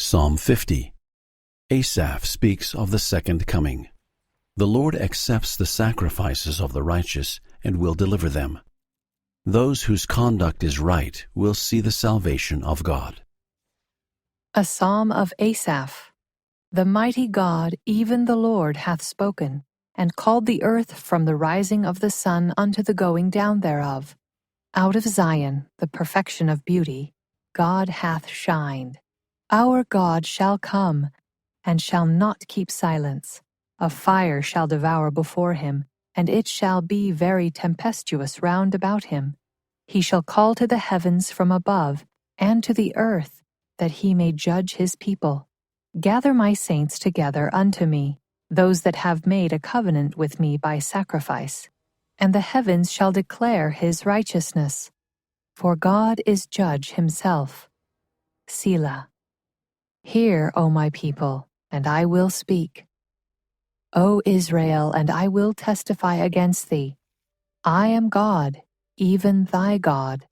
Psalm 50. Asaph speaks of the second coming. The Lord accepts the sacrifices of the righteous and will deliver them. Those whose conduct is right will see the salvation of God. A Psalm of Asaph. The mighty God, even the Lord, hath spoken, and called the earth from the rising of the sun unto the going down thereof. Out of Zion, the perfection of beauty, God hath shined. Our God shall come, and shall not keep silence. A fire shall devour before him, and it shall be very tempestuous round about him. He shall call to the heavens from above, and to the earth, that he may judge his people. Gather my saints together unto me, those that have made a covenant with me by sacrifice. And the heavens shall declare his righteousness. For God is judge himself. Selah. Hear, O my people, and I will speak. O Israel, and I will testify against thee. I am God, even thy God.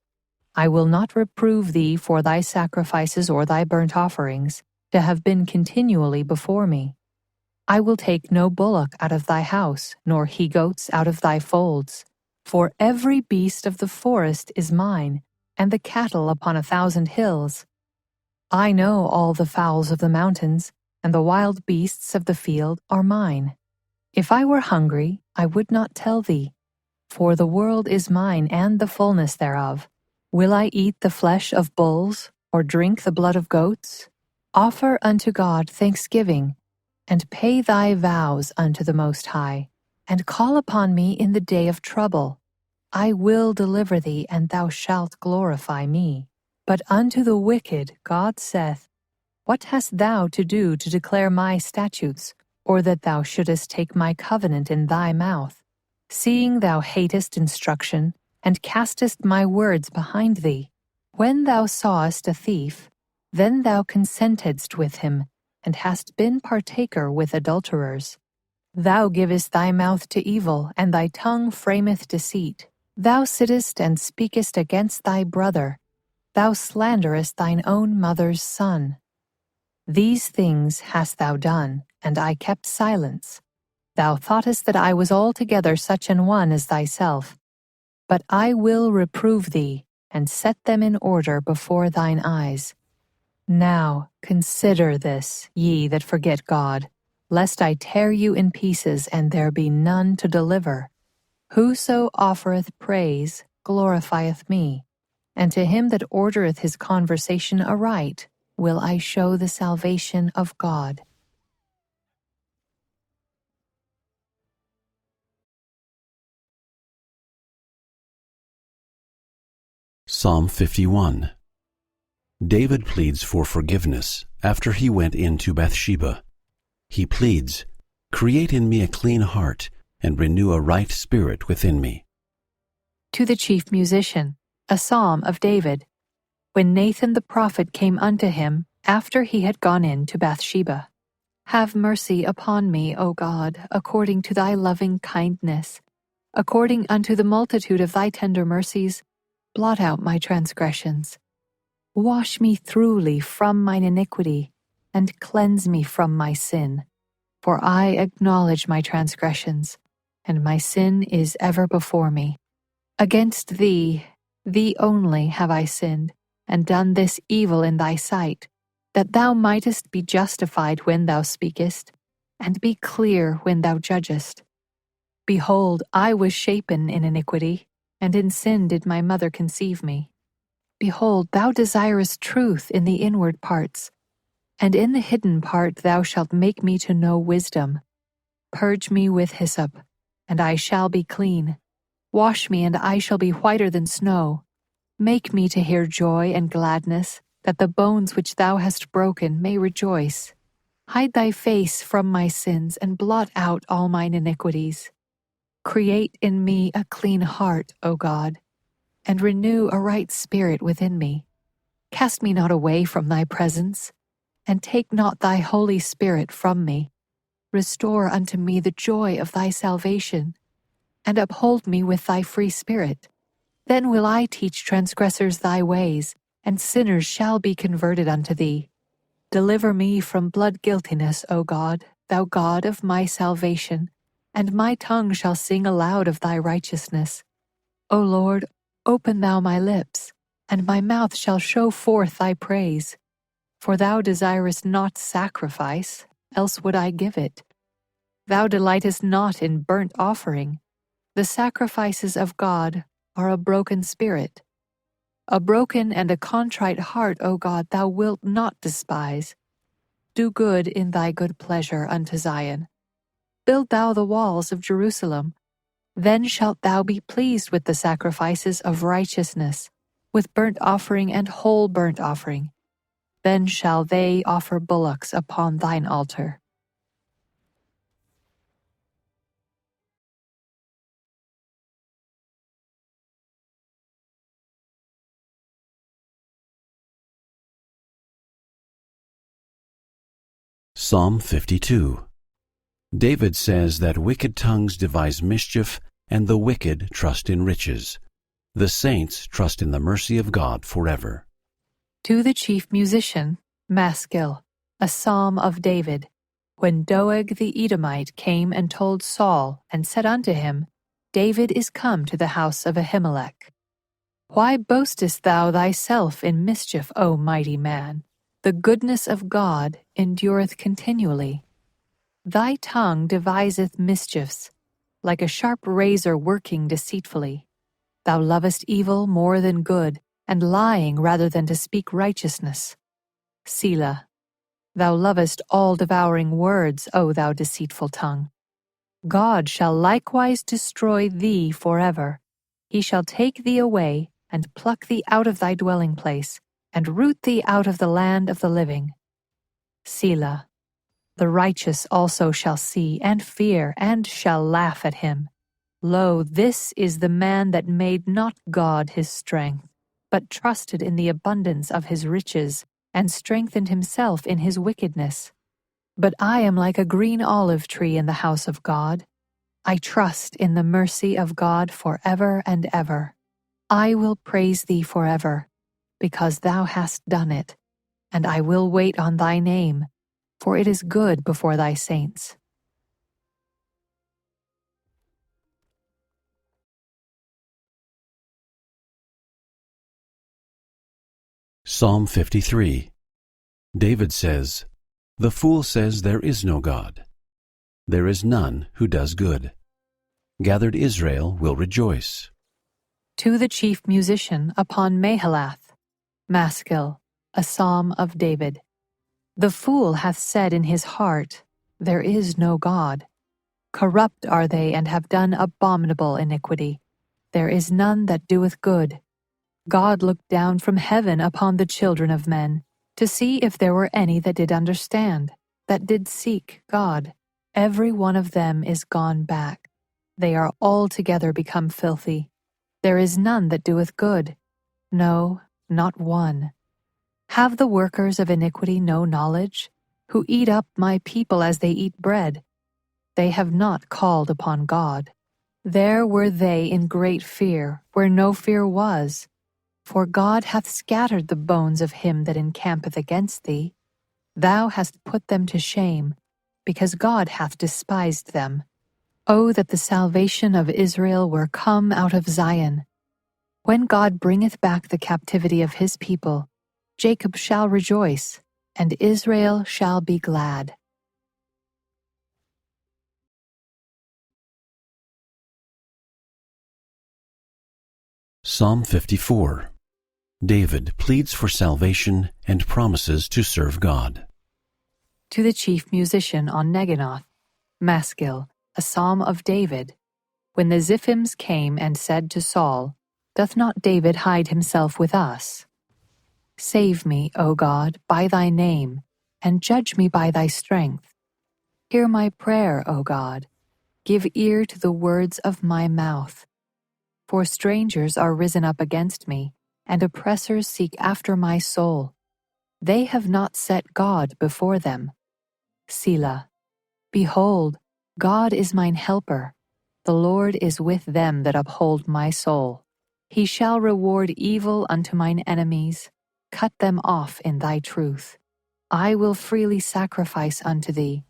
I will not reprove thee for thy sacrifices or thy burnt offerings, to have been continually before me. I will take no bullock out of thy house, nor he-goats out of thy folds. For every beast of the forest is mine, and the cattle upon 1,000 hills. I know all the fowls of the mountains, and the wild beasts of the field are mine. If I were hungry, I would not tell thee. For the world is mine and the fullness thereof. Will I eat the flesh of bulls, or drink the blood of goats? Offer unto God thanksgiving, and pay thy vows unto the Most High, and call upon me in the day of trouble. I will deliver thee, and thou shalt glorify me. But unto the wicked God saith, What hast thou to do to declare my statutes, or that thou shouldest take my covenant in thy mouth, seeing thou hatest instruction, and castest my words behind thee? When thou sawest a thief, then thou consentedst with him, and hast been partaker with adulterers. Thou givest thy mouth to evil, and thy tongue frameth deceit. Thou sittest and speakest against thy brother. Thou slanderest thine own mother's son. These things hast thou done, and I kept silence. Thou thoughtest that I was altogether such an one as thyself. But I will reprove thee, and set them in order before thine eyes. Now consider this, ye that forget God, lest I tear you in pieces, and there be none to deliver. Whoso offereth praise glorifieth me, and to him that ordereth his conversation aright will I show the salvation of God. Psalm 51. David pleads for forgiveness after he went into Bathsheba. He pleads, Create in me a clean heart, and renew a right spirit within me. To the chief musician, a psalm of David. When Nathan the prophet came unto him after he had gone in to Bathsheba. Have mercy upon me, O God, according to thy loving kindness. According unto the multitude of thy tender mercies, blot out my transgressions. Wash me thoroughly from mine iniquity, and cleanse me from my sin. For I acknowledge my transgressions, and my sin is ever before me. Against thee, thee only have I sinned, and done this evil in thy sight, that thou mightest be justified when thou speakest, and be clear when thou judgest. Behold, I was shapen in iniquity, and in sin did my mother conceive me. Behold, thou desirest truth in the inward parts, and in the hidden part thou shalt make me to know wisdom. Purge me with hyssop, and I shall be clean. Wash me, and I shall be whiter than snow. Make me to hear joy and gladness, that the bones which thou hast broken may rejoice. Hide thy face from my sins, and blot out all mine iniquities. Create in me a clean heart, O God, and renew a right spirit within me. Cast me not away from thy presence, and take not thy Holy Spirit from me. Restore unto me the joy of thy salvation, and uphold me with thy free spirit. Then will I teach transgressors thy ways, and sinners shall be converted unto thee. deliver me from blood guiltiness, O God, thou God of my salvation, and my tongue shall sing aloud of thy righteousness. O Lord, open thou my lips, and my mouth shall show forth thy praise. For thou desirest not sacrifice, else would I give it. Thou delightest not in burnt offering. The sacrifices of God are a broken spirit. A broken and a contrite heart, O God, thou wilt not despise. Do good in thy good pleasure unto Zion. Build thou the walls of Jerusalem. Then shalt thou be pleased with the sacrifices of righteousness, with burnt offering and whole burnt offering. Then shall they offer bullocks upon thine altar. Psalm 52. David says that wicked tongues devise mischief, and the wicked trust in riches. The saints trust in the mercy of God forever. To the chief musician, Maskil, a psalm of David. When Doeg the Edomite came and told Saul, and said unto him, David is come to the house of Ahimelech. Why boastest thou thyself in mischief, O mighty man? The goodness of God endureth continually. Thy tongue deviseth mischiefs, like a sharp razor working deceitfully. Thou lovest evil more than good, and lying rather than to speak righteousness. Selah. Thou lovest all-devouring words, O thou deceitful tongue. God shall likewise destroy thee forever. He shall take thee away, and pluck thee out of thy dwelling place, and root thee out of the land of the living. Selah. The righteous also shall see and fear, and shall laugh at him. Lo, this is the man that made not God his strength, but trusted in the abundance of his riches, and strengthened himself in his wickedness. But I am like a green olive tree in the house of God. I trust in the mercy of God forever and ever. I will praise thee forever, because thou hast done it, and I will wait on thy name, for it is good before thy saints. Psalm 53. David says, The fool says there is no God. There is none who does good. Gathered Israel will rejoice. To the chief musician upon Mahalath, Maskil, a psalm of David. The fool hath said in his heart, There is no God. Corrupt are they and have done abominable iniquity. There is none that doeth good. God looked down from heaven upon the children of men, to see if there were any that did understand, that did seek God. Every one of them is gone back. They are altogether become filthy. There is none that doeth good. No, not one. Have the workers of iniquity no knowledge, who eat up my people as they eat bread? They have not called upon God. There were they in great fear, where no fear was. For God hath scattered the bones of him that encampeth against thee. Thou hast put them to shame, because God hath despised them. O that the salvation of Israel were come out of Zion! When God bringeth back the captivity of his people, Jacob shall rejoice, and Israel shall be glad. Psalm 54. David pleads for salvation and promises to serve God. To the chief musician on Neginoth, Maskil, a psalm of David. When the Ziphims came and said to Saul, Doth not David hide himself with us? Save me, O God, by thy name, and judge me by thy strength. Hear my prayer, O God. Give ear to the words of my mouth. For strangers are risen up against me, and oppressors seek after my soul. They have not set God before them. Selah. Behold, God is mine helper. The Lord is with them that uphold my soul. He shall reward evil unto mine enemies, cut them off in thy truth. I will freely sacrifice unto thee.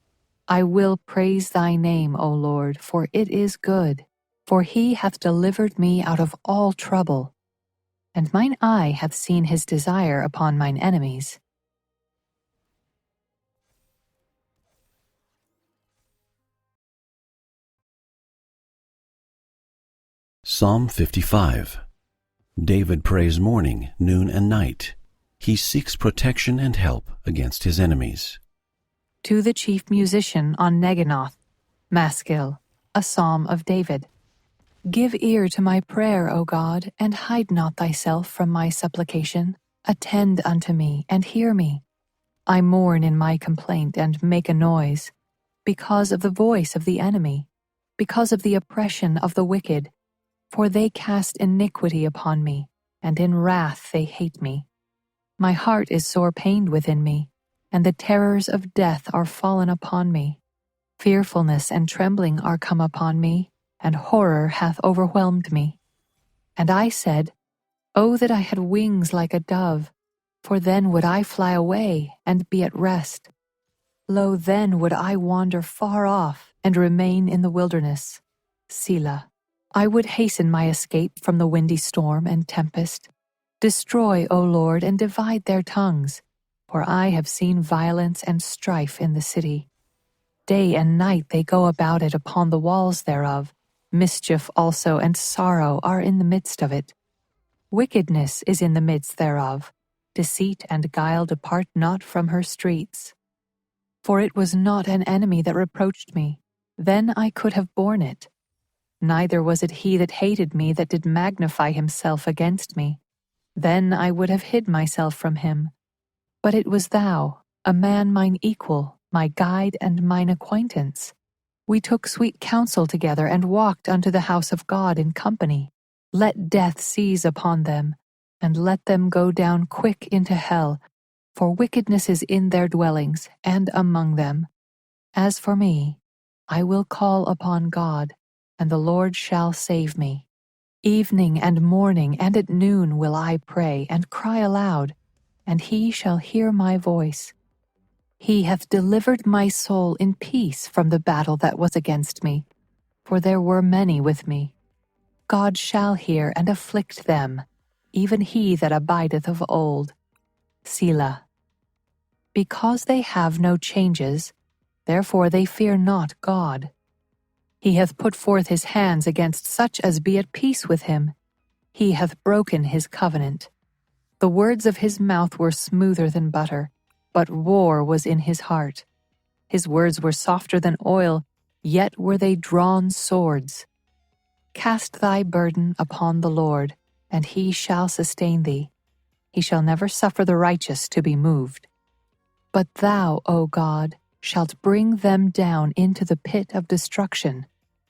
I will praise thy name, O Lord, for it is good. For he hath delivered me out of all trouble, and mine eye hath seen his desire upon mine enemies. Psalm 55. David prays morning, noon, and night. He seeks protection and help against his enemies. To the chief musician on Neginoth, Maskil, a psalm of David. Give ear to my prayer, O God, and hide not thyself from my supplication. Attend unto me, and hear me. I mourn in my complaint, and make a noise, because of the voice of the enemy, because of the oppression of the wicked. For they cast iniquity upon me, and in wrath they hate me. My heart is sore pained within me, and the terrors of death are fallen upon me. Fearfulness and trembling are come upon me, and horror hath overwhelmed me. And I said, O that I had wings like a dove, for then would I fly away and be at rest. Lo, then would I wander far off and remain in the wilderness. Selah. I would hasten my escape from the windy storm and tempest. Destroy, O Lord, and divide their tongues, for I have seen violence and strife in the city. Day and night they go about it upon the walls thereof. Mischief also and sorrow are in the midst of it. Wickedness is in the midst thereof. Deceit and guile depart not from her streets. For it was not an enemy that reproached me, then I could have borne it. Neither was it he that hated me that did magnify himself against me. Then I would have hid myself from him. But it was thou, a man mine equal, my guide and mine acquaintance. We took sweet counsel together and walked unto the house of God in company. Let death seize upon them, and let them go down quick into hell, for wickedness is in their dwellings and among them. As for me, I will call upon God, and the Lord shall save me. Evening and morning and at noon will I pray and cry aloud, and he shall hear my voice. He hath delivered my soul in peace from the battle that was against me, for there were many with me. God shall hear and afflict them, even he that abideth of old. Selah. Because they have no changes, therefore they fear not God. He hath put forth his hands against such as be at peace with him. He hath broken his covenant. The words of his mouth were smoother than butter, but war was in his heart. His words were softer than oil, yet were they drawn swords. Cast thy burden upon the Lord, and he shall sustain thee. He shall never suffer the righteous to be moved. But thou, O God, shalt bring them down into the pit of destruction.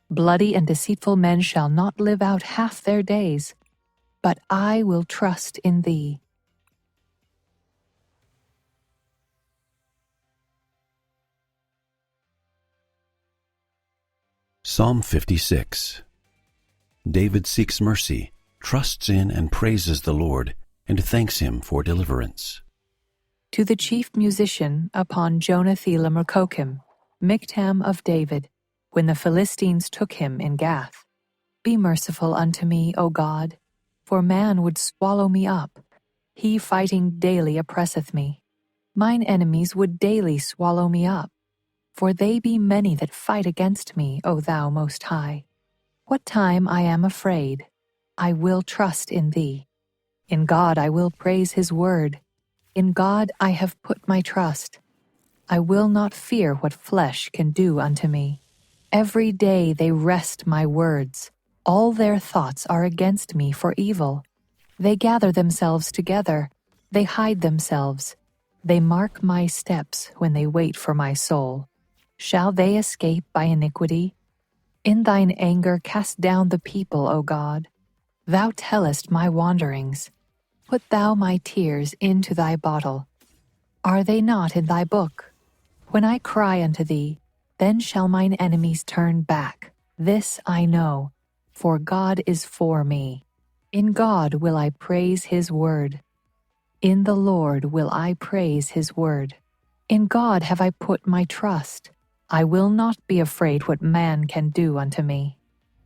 Bloody and deceitful men shall not live out half their days, but I will trust in thee. Psalm 56. David seeks mercy, trusts in and praises the Lord, and thanks him for deliverance. To the chief musician upon Jonathan Mercokim, Miktam of David, when the Philistines took him in Gath. Be merciful unto me, O God, for man would swallow me up. He fighting daily oppresseth me. Mine enemies would daily swallow me up. For they be many that fight against me, O thou Most High. What time I am afraid, I will trust in thee. In God I will praise his word. In God I have put my trust. I will not fear what flesh can do unto me. Every day they wrest my words. All their thoughts are against me for evil. They gather themselves together. They hide themselves. They mark my steps when they wait for my soul. Shall they escape by iniquity? In thine anger cast down the people, O God. Thou tellest my wanderings. Put thou my tears into thy bottle. Are they not in thy book? When I cry unto thee, then shall mine enemies turn back. This I know, for God is for me. In God will I praise his word. In the Lord will I praise his word. In God have I put my trust. I will not be afraid what man can do unto me.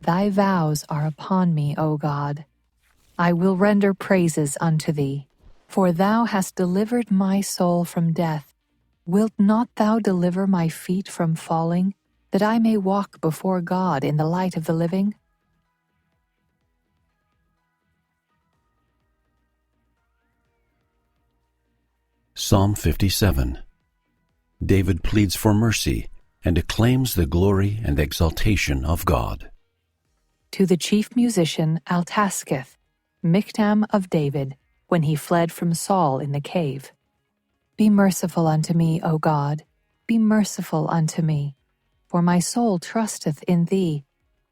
Thy vows are upon me, O God. I will render praises unto thee, for thou hast delivered my soul from death. Wilt not thou deliver my feet from falling, that I may walk before God in the light of the living? Psalm 57. David pleads for mercy and acclaims the glory and exaltation of God. To the chief musician Altaschith, Michtam of David, when he fled from Saul in the cave. Be merciful unto me, O God, be merciful unto me, for my soul trusteth in thee.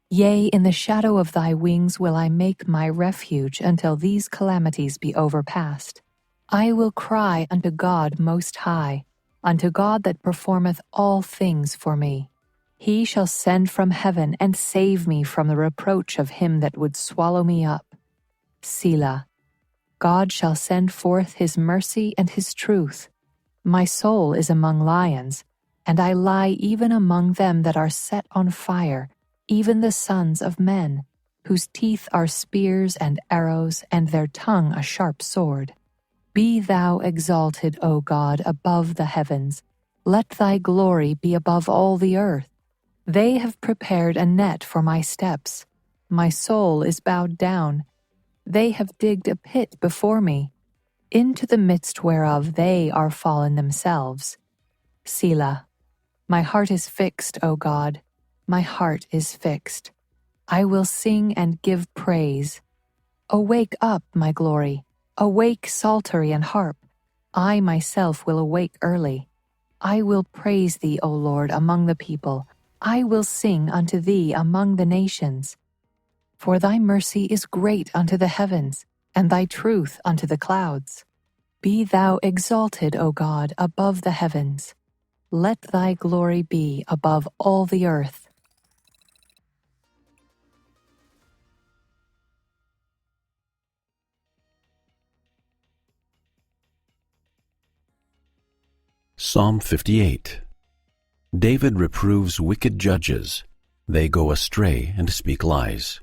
Yea, in the shadow of thy wings will I make my refuge until these calamities be overpast. I will cry unto God Most High, unto God that performeth all things for me. He shall send from heaven and save me from the reproach of him that would swallow me up. Selah. God shall send forth his mercy and his truth. My soul is among lions, and I lie even among them that are set on fire, even the sons of men, whose teeth are spears and arrows, and their tongue a sharp sword. Be thou exalted, O God, above the heavens. Let thy glory be above all the earth. They have prepared a net for my steps. My soul is bowed down. They have digged a pit before me, into the midst whereof they are fallen themselves. Selah. My heart is fixed, O God. My heart is fixed. I will sing and give praise. Awake up, my glory. Awake, psaltery and harp. I myself will awake early. I will praise thee, O Lord, among the people. I will sing unto thee among the nations. For thy mercy is great unto the heavens, and thy truth unto the clouds. Be thou exalted, O God, above the heavens. Let thy glory be above all the earth. Psalm 58. David reproves wicked judges. They go astray and speak lies.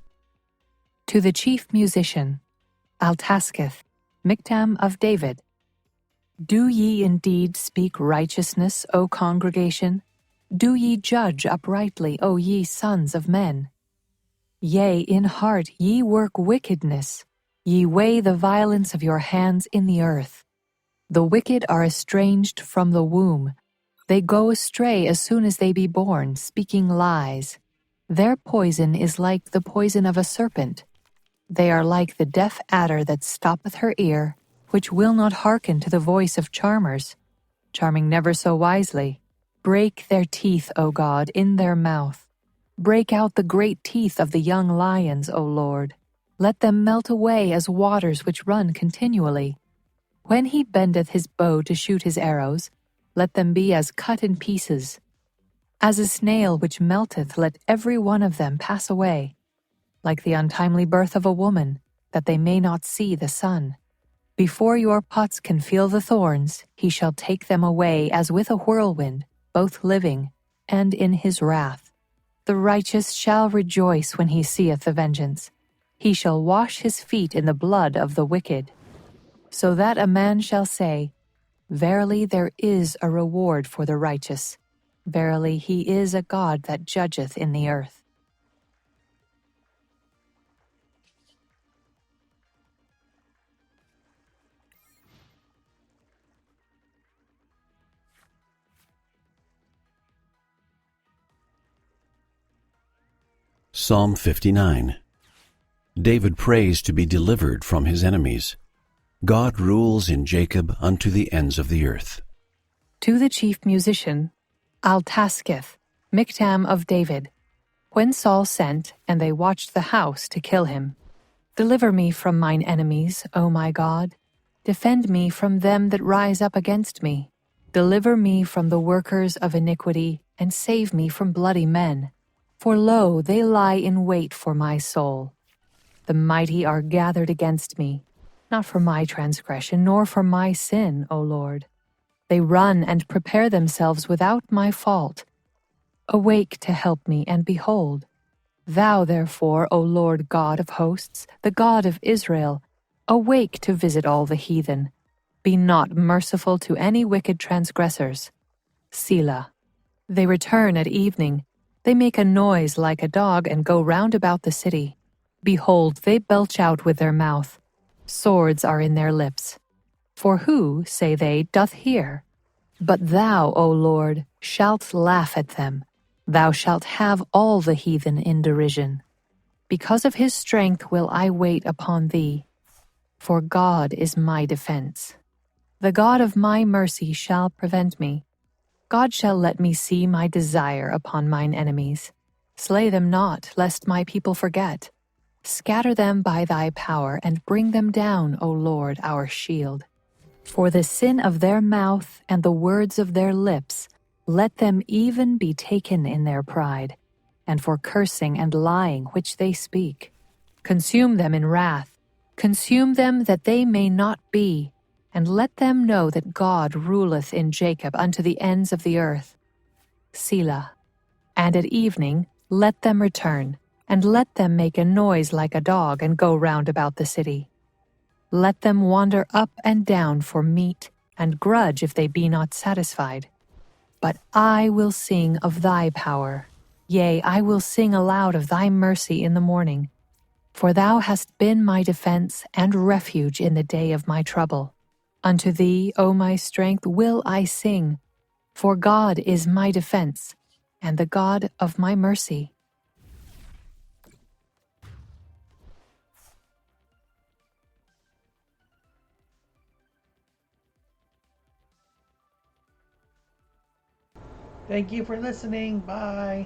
To the chief musician, Altaschith, Michtam of David. Do ye indeed speak righteousness, O congregation? Do ye judge uprightly, O ye sons of men? Yea, in heart ye work wickedness. Ye weigh the violence of your hands in the earth. The wicked are estranged from the womb. They go astray as soon as they be born, speaking lies. Their poison is like the poison of a serpent. They are like the deaf adder that stoppeth her ear, which will not hearken to the voice of charmers, charming never so wisely. Break their teeth, O God, in their mouth. Break out the great teeth of the young lions, O Lord. Let them melt away as waters which run continually. When he bendeth his bow to shoot his arrows, let them be as cut in pieces. As a snail which melteth, let every one of them pass away. Like the untimely birth of a woman, that they may not see the sun. Before your pots can feel the thorns, he shall take them away as with a whirlwind, both living, and in his wrath. The righteous shall rejoice when he seeth the vengeance. He shall wash his feet in the blood of the wicked. So that a man shall say, Verily there is a reward for the righteous. Verily he is a God that judgeth in the earth. Psalm 59. David prays to be delivered from his enemies. God rules in Jacob unto the ends of the earth. To the chief musician, Altaschith, Michtam of David. When Saul sent, and they watched the house to kill him. Deliver me from mine enemies, O my God. Defend me from them that rise up against me. Deliver me from the workers of iniquity, and save me from bloody men. For lo, they lie in wait for my soul. The mighty are gathered against me, not for my transgression, nor for my sin, O Lord. They run and prepare themselves without my fault. Awake to help me, and behold. Thou therefore, O Lord God of hosts, the God of Israel, awake to visit all the heathen. Be not merciful to any wicked transgressors. Selah. They return at evening. They make a noise like a dog and go round about the city. Behold, they belch out with their mouth. Swords are in their lips. For who, say they, doth hear? But thou, O Lord, shalt laugh at them. Thou shalt have all the heathen in derision. Because of his strength will I wait upon thee. For God is my defense. The God of my mercy shall prevent me. God shall let me see my desire upon mine enemies. Slay them not, lest my people forget. Scatter them by thy power, and bring them down, O Lord, our shield. For the sin of their mouth and the words of their lips, let them even be taken in their pride, and for cursing and lying which they speak. Consume them in wrath, consume them that they may not be, and let them know that God ruleth in Jacob unto the ends of the earth. Selah. And at evening let them return, and let them make a noise like a dog and go round about the city. Let them wander up and down for meat, and grudge if they be not satisfied. But I will sing of thy power. Yea, I will sing aloud of thy mercy in the morning. For thou hast been my defense and refuge in the day of my trouble. Unto thee, O my strength, will I sing. For God is my defense, and the God of my mercy. Thank you for listening. Bye.